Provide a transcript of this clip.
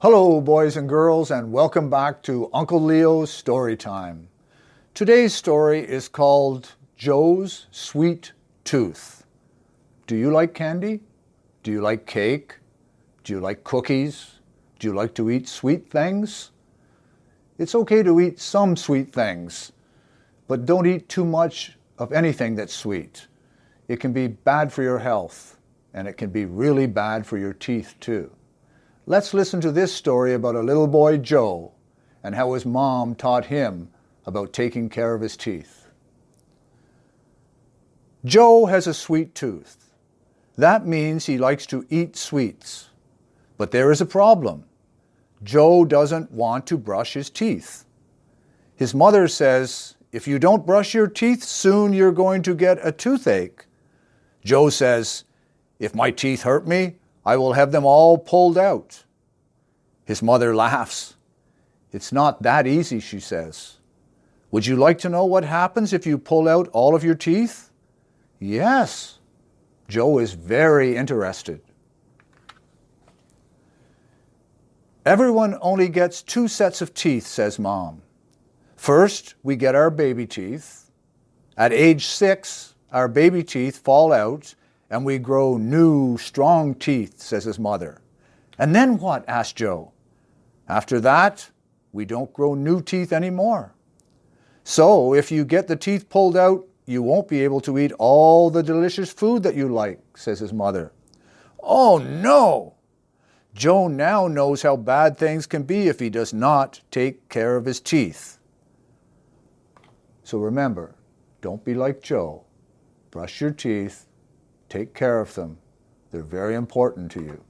Hello, boys and girls, and welcome back to Uncle Leo's Story Time. Today's story is called Joe's Sweet Tooth. Do you like candy? Do you like cake? Do you like cookies? Do you like to eat sweet things? It's okay to eat some sweet things, but don't eat too much of anything that's sweet. It can be bad for your health, and it can be really bad for your teeth too. Let's listen to this story about a little boy, Joe, and how his mom taught him about taking care of his teeth. Joe has a sweet tooth. That means he likes to eat sweets. But there is a problem. Joe doesn't want to brush his teeth. His mother says, "If you don't brush your teeth, soon you're going to get a toothache." Joe says, "If my teeth hurt me, I will have them all pulled out." His mother laughs. "It's not that easy," she says. "Would you like to know what happens if you pull out all of your teeth?" "Yes." Joe is very interested. "Everyone only gets 2 sets of teeth," says Mom. "First, we get our baby teeth. At age 6, our baby teeth fall out and we grow new, strong teeth," says his mother. "And then what?" asked Joe. "After that, we don't grow new teeth anymore. So if you get the teeth pulled out, you won't be able to eat all the delicious food that you like," says his mother. Oh no! Joe now knows how bad things can be if he does not take care of his teeth. So remember, don't be like Joe. Brush your teeth. Take care of them. They're very important to you.